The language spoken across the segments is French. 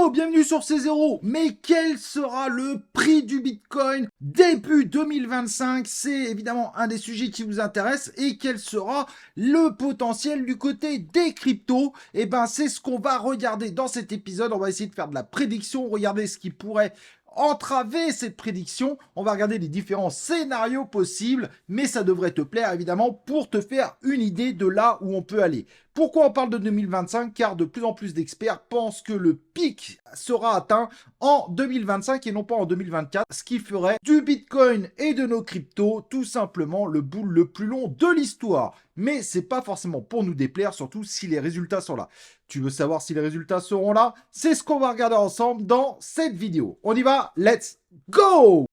Yo, bienvenue sur C0. Mais quel sera le prix du Bitcoin début 2025? C'est évidemment un des sujets qui vous intéresse. Et quel sera le potentiel du côté des cryptos? Eh ben, c'est ce qu'on va regarder dans cet épisode. On va essayer de faire de la prédiction, regarder ce qui pourrait entraver cette prédiction. On va regarder les différents scénarios possibles, mais ça devrait te plaire évidemment pour te faire une idée de là où on peut aller. Pourquoi on parle de 2025? Car de plus en plus d'experts pensent que le pic sera atteint en 2025 et non pas en 2024, ce qui ferait du Bitcoin et de nos cryptos tout simplement le boule le plus long de l'histoire. Mais c'est pas forcément pour nous déplaire, surtout si les résultats sont là. Tu veux savoir si les résultats seront là? C'est ce qu'on va regarder ensemble dans cette vidéo. On y va, let's go!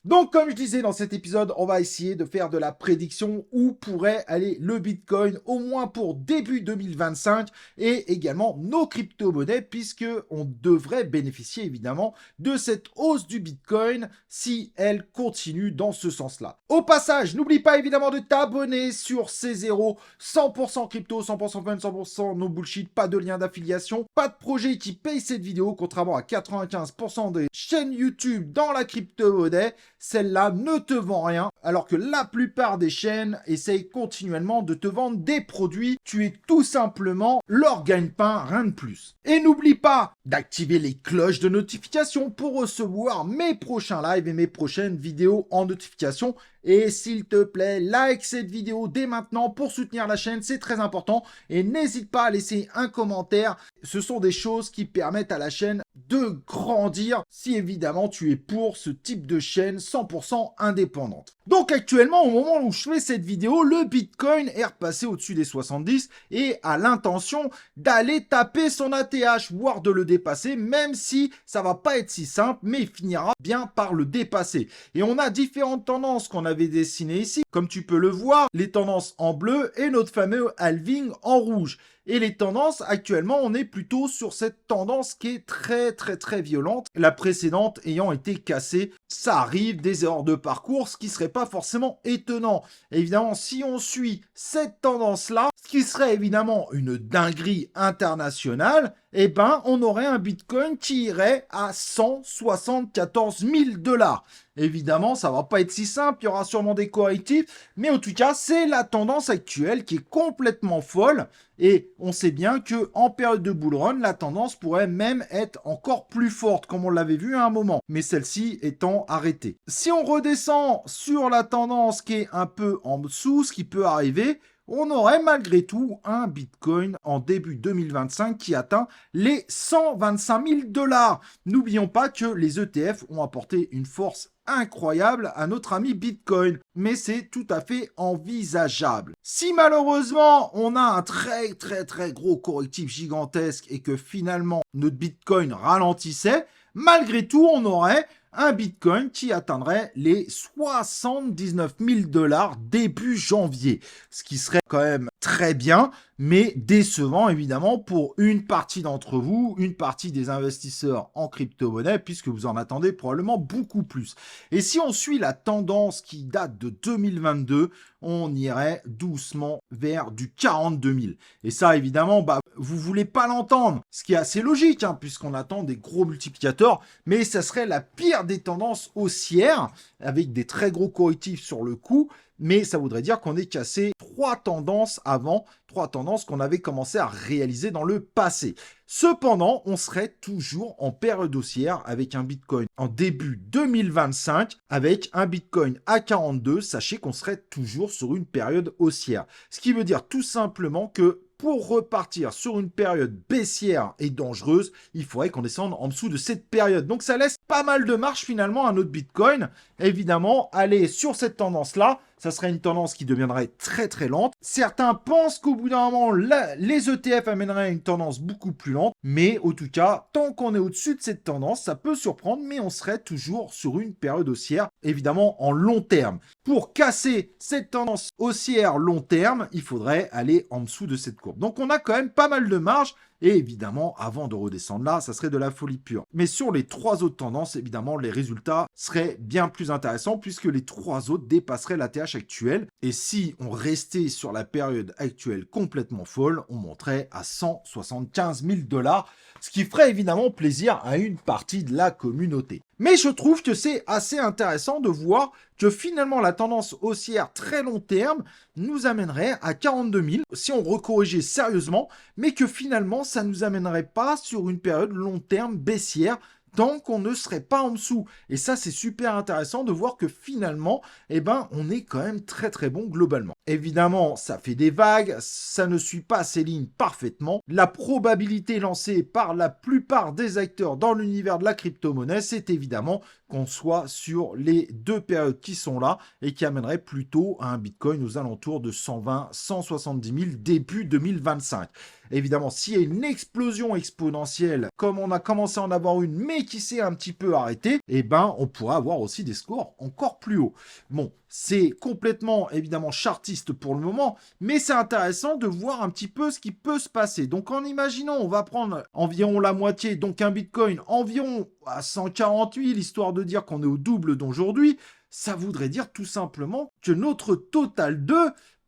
Donc, comme je disais dans cet épisode, on va essayer de faire de la prédiction où pourrait aller le Bitcoin, au moins pour début 2025, et également nos crypto-monnaies, puisque on devrait bénéficier évidemment de cette hausse du Bitcoin si elle continue dans ce sens-là. Au passage, n'oublie pas évidemment de t'abonner sur C0, 100% crypto, 100% fun, 100% no bullshit, pas de lien d'affiliation, pas de projet qui paye cette vidéo, contrairement à 95% des chaînes YouTube dans la crypto-monnaie. Celle-là ne te vend rien, alors que la plupart des chaînes essayent continuellement de te vendre des produits. Tu es tout simplement leur gagne-pain, rien de plus. Et n'oublie pas d'activer les cloches de notification pour recevoir mes prochains lives et mes prochaines vidéos en notification. Et s'il te plaît, like cette vidéo dès maintenant pour soutenir la chaîne, c'est très important. Et n'hésite pas à laisser un commentaire. Ce sont des choses qui permettent à la chaîne de grandir si évidemment tu es pour ce type de chaîne 100% indépendante. Donc actuellement, au moment où je fais cette vidéo, le Bitcoin est repassé au-dessus des 70 et a l'intention d'aller taper son ATH, voire de le dépasser, même si ça va pas être si simple, mais il finira bien par le dépasser. Et on a différentes tendances qu'on avait dessinées ici, comme tu peux le voir, les tendances en bleu et notre fameux halving en rouge. Et les tendances, actuellement, on est plutôt sur cette tendance qui est très violente. La précédente ayant été cassée, ça arrive, des erreurs de parcours, ce qui serait pas forcément étonnant. Évidemment, si on suit cette tendance-là, ce qui serait évidemment une dinguerie internationale, eh ben, on aurait un Bitcoin qui irait à 174 000 $. Évidemment, ça va pas être si simple, il y aura sûrement des correctifs, mais en tout cas, c'est la tendance actuelle qui est complètement folle. Et on sait bien que en période de bull run, la tendance pourrait même être encore plus forte, comme on l'avait vu à un moment, mais celle-ci étant arrêtée. Si on redescend sur la tendance qui est un peu en dessous, ce qui peut arriver, on aurait malgré tout un Bitcoin en début 2025 qui atteint les 125 000 $. N'oublions pas que les ETF ont apporté une force incroyable à notre ami Bitcoin, mais c'est tout à fait envisageable. Si malheureusement on a un très gros correctif gigantesque et que finalement notre Bitcoin ralentissait, malgré tout on aurait un Bitcoin qui atteindrait les 79 000 $ début janvier, ce qui serait quand même très bien, mais décevant évidemment pour une partie d'entre vous, une partie des investisseurs en crypto-monnaie, puisque vous en attendez probablement beaucoup plus. Et si on suit la tendance qui date de 2022, on irait doucement vers du 42 000. Et ça, évidemment, vous voulez pas l'entendre, ce qui est assez logique, puisqu'on attend des gros multiplicateurs, mais ça serait la pire des tendances haussières, avec des très gros correctifs sur le coup, mais ça voudrait dire qu'on ait cassé trois tendances avant, trois tendances qu'on avait commencé à réaliser dans le passé. Cependant, on serait toujours en période haussière avec un Bitcoin en début 2025, avec un Bitcoin à 42, sachez qu'on serait toujours sur une période haussière. Ce qui veut dire tout simplement que pour repartir sur une période baissière et dangereuse, il faudrait qu'on descende en dessous de cette période. Donc ça laisse pas mal de marge finalement à notre Bitcoin. Évidemment, aller sur cette tendance-là, ça serait une tendance qui deviendrait très lente. Certains pensent qu'au bout d'un moment, les ETF amèneraient une tendance beaucoup plus lente. Mais en tout cas, tant qu'on est au-dessus de cette tendance, ça peut surprendre, mais on serait toujours sur une période haussière, évidemment en long terme. Pour casser cette tendance haussière long terme, il faudrait aller en dessous de cette courbe. Donc on a quand même pas mal de marge. Et évidemment, avant de redescendre là, ça serait de la folie pure. Mais sur les 3 autres tendances, évidemment, les résultats seraient bien plus intéressants puisque les 3 autres dépasseraient la TH actuelle. Et si on restait sur la période actuelle complètement folle, on monterait à 175 000 $, ce qui ferait évidemment plaisir à une partie de la communauté. Mais je trouve que c'est assez intéressant de voir que finalement la tendance haussière très long terme nous amènerait à 42 000 si on recorrigeait sérieusement, mais que finalement ça ne nous amènerait pas sur une période long terme baissière tant qu'on ne serait pas en dessous. Et ça, c'est super intéressant de voir que finalement, on est quand même très très bon globalement. Évidemment, ça fait des vagues, ça ne suit pas ces lignes parfaitement. La probabilité lancée par la plupart des acteurs dans l'univers de la crypto-monnaie, c'est évidemment qu'on soit sur les 2 périodes qui sont là et qui amèneraient plutôt à un Bitcoin aux alentours de 120 170 000 début 2025. Évidemment, s'il y a une explosion exponentielle, comme on a commencé à en avoir une, mais qui s'est un petit peu arrêtée, on pourra avoir aussi des scores encore plus hauts. Bon, c'est complètement, évidemment, chartiste pour le moment, mais c'est intéressant de voir un petit peu ce qui peut se passer. Donc, en imaginant, on va prendre environ la moitié, donc un Bitcoin environ à 140 000, histoire de dire qu'on est au double d'aujourd'hui, ça voudrait dire tout simplement que notre total 2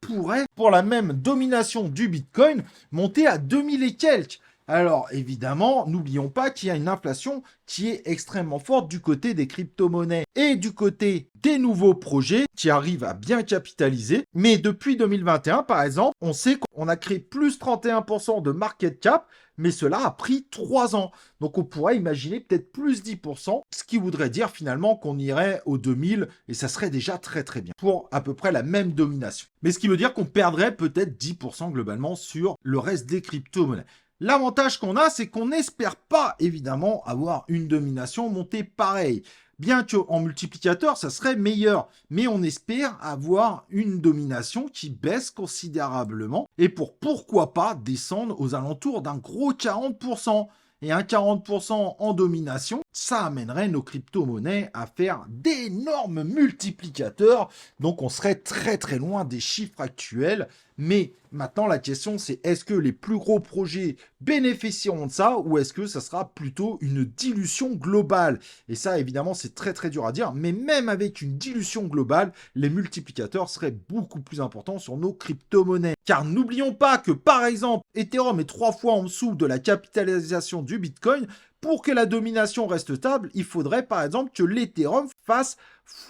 pourrait, pour la même domination du Bitcoin, monter à 2000 et quelques. Alors évidemment, n'oublions pas qu'il y a une inflation qui est extrêmement forte du côté des crypto-monnaies et du côté des nouveaux projets qui arrivent à bien capitaliser. Mais depuis 2021, par exemple, on sait qu'on a créé plus 31% de market cap, mais cela a pris 3 ans. Donc on pourrait imaginer peut-être plus 10%, ce qui voudrait dire finalement qu'on irait aux 2000 et ça serait déjà très très bien pour à peu près la même domination. Mais ce qui veut dire qu'on perdrait peut-être 10% globalement sur le reste des crypto-monnaies. L'avantage qu'on a, c'est qu'on n'espère pas, évidemment, avoir une domination montée pareille. Bien qu'en multiplicateur, ça serait meilleur. Mais on espère avoir une domination qui baisse considérablement. Et pourquoi pas descendre aux alentours d'un gros 40%. Et un 40% en domination, ça amènerait nos crypto-monnaies à faire d'énormes multiplicateurs. Donc on serait très très loin des chiffres actuels. Mais maintenant la question c'est est-ce que les plus gros projets bénéficieront de ça ou est-ce que ça sera plutôt une dilution globale? Et ça évidemment c'est très très dur à dire. Mais même avec une dilution globale, les multiplicateurs seraient beaucoup plus importants sur nos crypto-monnaies. Car n'oublions pas que par exemple Ethereum est 3 fois en dessous de la capitalisation du Bitcoin. Pour que la domination reste stable, il faudrait par exemple que l'Ethereum fasse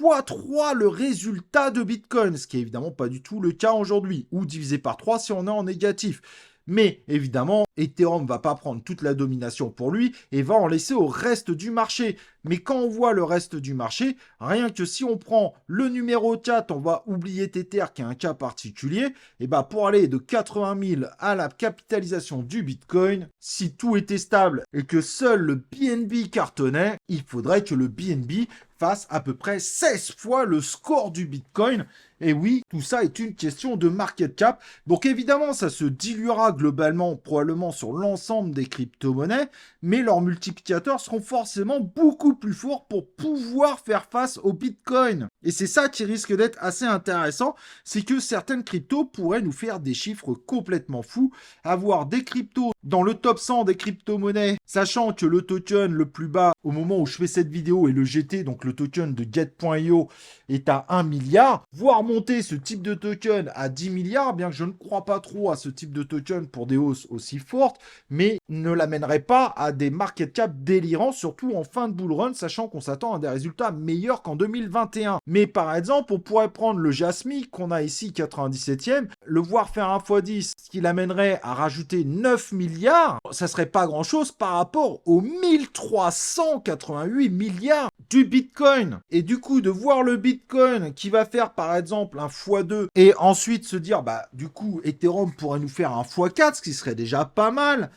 x3 le résultat de Bitcoin, ce qui est évidemment pas du tout le cas aujourd'hui, ou divisé par 3 si on est en négatif. Mais évidemment, Ethereum ne va pas prendre toute la domination pour lui et va en laisser au reste du marché. Mais quand on voit le reste du marché, rien que si on prend le numéro 4, on va oublier Tether qui est un cas particulier, et pour aller de 80 000 à la capitalisation du Bitcoin, si tout était stable et que seul le BNB cartonnait, il faudrait que le BNB fasse à peu près 16 fois le score du Bitcoin. Et oui, tout ça est une question de market cap. Donc évidemment, ça se diluera globalement, probablement sur l'ensemble des crypto-monnaies, mais leurs multiplicateurs seront forcément beaucoup plus forts pour pouvoir faire face au Bitcoin. Et c'est ça qui risque d'être assez intéressant, c'est que certaines cryptos pourraient nous faire des chiffres complètement fous, avoir des cryptos dans le top 100 des crypto-monnaies, sachant que le token le plus bas au moment où je fais cette vidéo est le GT, donc le token de Get.io est à 1 milliard, voire monter ce type de token à 10 milliards, bien que je ne crois pas trop à ce type de token pour des hausses aussi fortes, mais ne l'amènerait pas à des market cap délirants, surtout en fin de bull run, sachant qu'on s'attend à des résultats meilleurs qu'en 2021. Mais par exemple, on pourrait prendre le Jasmy qu'on a ici 97e, le voir faire un x10, ce qui l'amènerait à rajouter 9 milliards, ça serait pas grand chose par rapport aux 1388 milliards du Bitcoin. Et du coup, de voir le Bitcoin qui va faire par exemple un x2 et ensuite se dire, du coup, Ethereum pourrait nous faire un x4, ce qui serait déjà pas mal,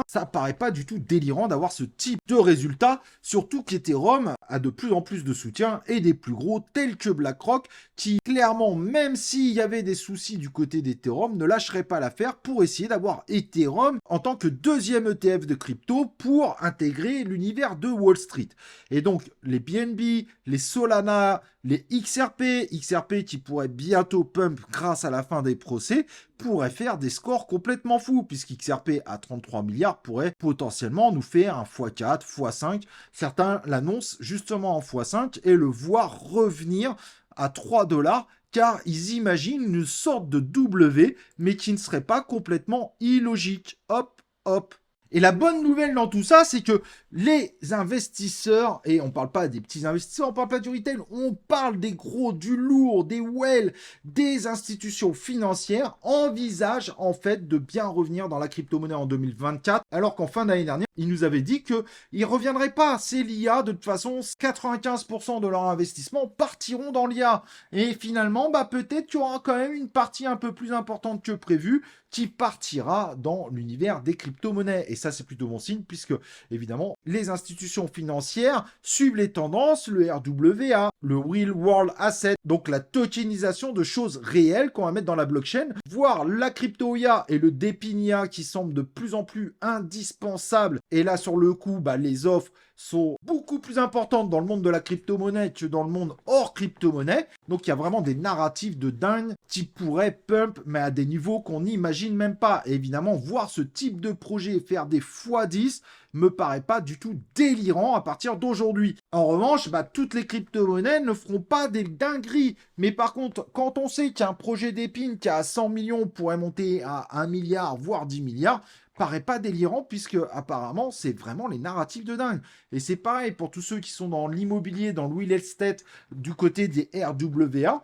ça paraît pas du tout délirant d'avoir ce type de résultat, surtout qu'Ethereum a de plus en plus de soutien et des plus gros tels que BlackRock qui, clairement, même s'il y avait des soucis du côté d'Ethereum, ne lâcherait pas l'affaire pour essayer d'avoir Ethereum en tant que deuxième ETF de crypto pour intégrer l'univers de Wall Street. Et donc, les BNB, les Solana, les XRP qui pourraient bientôt pump grâce à la fin des procès, pourraient faire des scores complètement fous, puisqu'XRP à 33 milliards pourrait potentiellement nous faire un x4, x5. Certains l'annoncent justement en x5 et le voir revenir à 3 $, car ils imaginent une sorte de W, mais qui ne serait pas complètement illogique. Hop, hop. Et la bonne nouvelle dans tout ça, c'est que les investisseurs, et on ne parle pas des petits investisseurs, on ne parle pas du retail, on parle des gros, du lourd, des whales, des institutions financières, envisagent en fait de bien revenir dans la crypto-monnaie en 2024, alors qu'en fin d'année dernière, ils nous avaient dit qu'ils ne reviendraient pas. C'est l'IA, de toute façon, 95% de leur investissement partiront dans l'IA. Et finalement, peut-être qu'il y aura quand même une partie un peu plus importante que prévu qui partira dans l'univers des crypto-monnaies. Et ça, c'est plutôt bon signe, puisque, évidemment, les institutions financières suivent les tendances, le RWA, le Real World Asset, donc la tokenisation de choses réelles qu'on va mettre dans la blockchain, voire la crypto-IA et le DePIN-IA qui semblent de plus en plus indispensables. Et là, sur le coup, les offres sont beaucoup plus importantes dans le monde de la crypto-monnaie que dans le monde hors crypto-monnaie. Donc, il y a vraiment des narratifs de dingue qui pourraient pump, mais à des niveaux qu'on n'imagine même pas. Et évidemment, voir ce type de projet faire des x10 me paraît pas du tout délirant à partir d'aujourd'hui. En revanche, toutes les crypto-monnaies ne feront pas des dingueries. Mais par contre, quand on sait qu'un projet d'épine qui a 100 millions pourrait monter à 1 milliard, voire 10 milliards, paraît pas délirant, puisque apparemment c'est vraiment les narratifs de dingue. Et c'est pareil pour tous ceux qui sont dans l'immobilier, dans le real estate, du côté des RWA,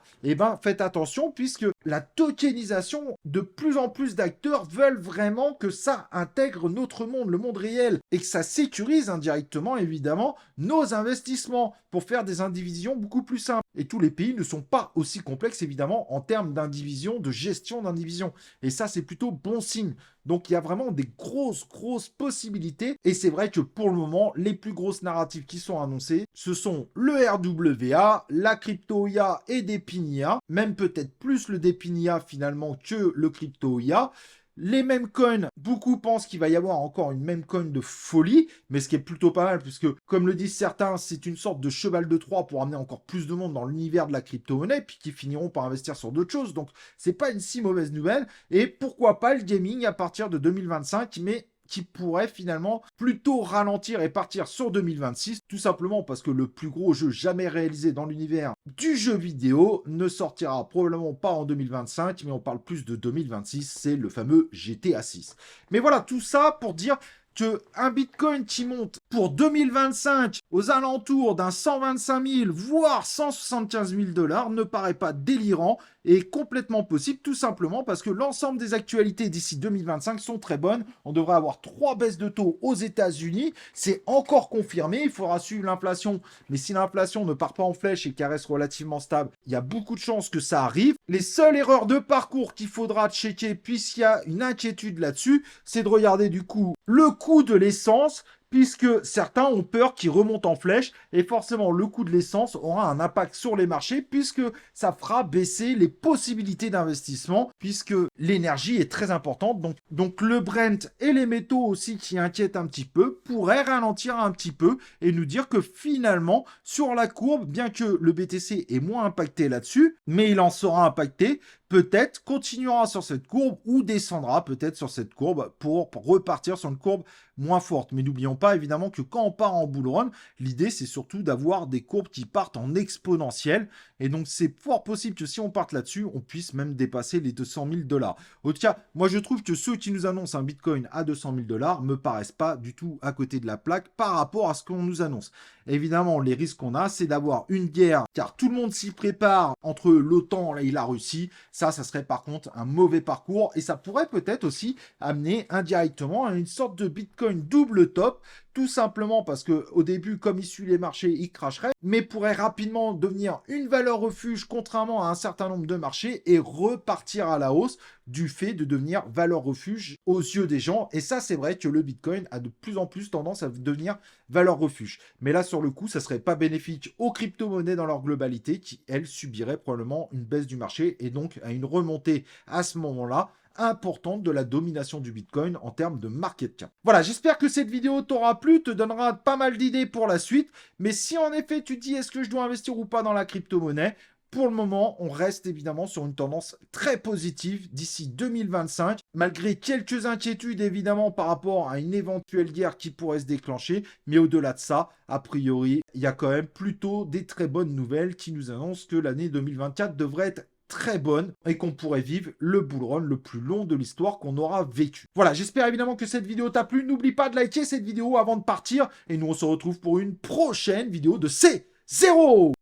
faites attention, puisque la tokenisation, de plus en plus d'acteurs veulent vraiment que ça intègre notre monde, le monde réel, et que ça sécurise indirectement, évidemment, nos investissements pour faire des indivisions beaucoup plus simples. Et tous les pays ne sont pas aussi complexes, évidemment, en termes d'indivision, de gestion d'indivision. Et ça, c'est plutôt bon signe. Donc, il y a vraiment des grosses possibilités. Et c'est vrai que pour le moment, les plus grosses narratives qui sont annoncées, ce sont le RWA, la crypto-IA et DePIN-IA, même peut-être plus le DePIN-IA finalement que le crypto-IA. Les mêmes coins, beaucoup pensent qu'il va y avoir encore une même coin de folie, mais ce qui est plutôt pas mal, puisque, comme le disent certains, c'est une sorte de cheval de Troie pour amener encore plus de monde dans l'univers de la crypto-monnaie, puis qui finiront par investir sur d'autres choses. Donc, c'est pas une si mauvaise nouvelle. Et pourquoi pas le gaming à partir de 2025, mais qui pourrait finalement plutôt ralentir et partir sur 2026, tout simplement parce que le plus gros jeu jamais réalisé dans l'univers du jeu vidéo ne sortira probablement pas en 2025, mais on parle plus de 2026, c'est le fameux GTA 6. Mais voilà, tout ça pour dire qu'un Bitcoin qui monte pour 2025 aux alentours d'un 125 000, voire 175 000 $ ne paraît pas délirant et complètement possible, tout simplement parce que l'ensemble des actualités d'ici 2025 sont très bonnes. On devrait avoir 3 baisses de taux aux États-Unis. C'est encore confirmé. Il faudra suivre l'inflation. Mais si l'inflation ne part pas en flèche et qu'elle reste relativement stable, il y a beaucoup de chances que ça arrive. Les seules erreurs de parcours qu'il faudra checker, puisqu'il y a une inquiétude là-dessus, c'est de regarder du coup le coût de l'essence, puisque certains ont peur qu'il remonte en flèche, et forcément le coût de l'essence aura un impact sur les marchés, puisque ça fera baisser les possibilités d'investissement, puisque l'énergie est très importante. Donc le Brent et les métaux aussi qui inquiètent un petit peu pourraient ralentir un petit peu et nous dire que finalement, sur la courbe, bien que le BTC est moins impacté là-dessus, mais il en sera impacté, peut-être continuera sur cette courbe ou descendra peut-être sur cette courbe pour repartir sur une courbe moins forte. Mais n'oublions pas évidemment que quand on part en bull run, l'idée c'est surtout d'avoir des courbes qui partent en exponentielle. Et donc c'est fort possible que si on parte là-dessus, on puisse même dépasser les 200 000 $. En tout cas, moi je trouve que ceux qui nous annoncent un Bitcoin à 200 000 $ me paraissent pas du tout à côté de la plaque par rapport à ce qu'on nous annonce. Évidemment, les risques qu'on a, c'est d'avoir une guerre, car tout le monde s'y prépare entre l'OTAN et la Russie. Ça serait par contre un mauvais parcours et ça pourrait peut-être aussi amener indirectement à une sorte de Bitcoin double top, tout simplement parce que au début, comme il suit les marchés, il cracherait, mais pourrait rapidement devenir une valeur refuge contrairement à un certain nombre de marchés et repartir à la hausse du fait de devenir valeur refuge aux yeux des gens. Et ça, c'est vrai que le Bitcoin a de plus en plus tendance à devenir valeur refuge. Mais là, sur le coup, ça serait pas bénéfique aux crypto-monnaies dans leur globalité qui, elles, subiraient probablement une baisse du marché et donc à une remontée à ce moment-là importante de la domination du Bitcoin en termes de market cap. Voilà, j'espère que cette vidéo t'aura plu, te donnera pas mal d'idées pour la suite. Mais si en effet tu te dis est-ce que je dois investir ou pas dans la crypto-monnaie, pour le moment, on reste évidemment sur une tendance très positive d'ici 2025, malgré quelques inquiétudes évidemment par rapport à une éventuelle guerre qui pourrait se déclencher. Mais au-delà de ça, a priori, il y a quand même plutôt des très bonnes nouvelles qui nous annoncent que l'année 2024 devrait être très bonne et qu'on pourrait vivre le bull run le plus long de l'histoire qu'on aura vécu. Voilà, j'espère évidemment que cette vidéo t'a plu. N'oublie pas de liker cette vidéo avant de partir et nous on se retrouve pour une prochaine vidéo de C0.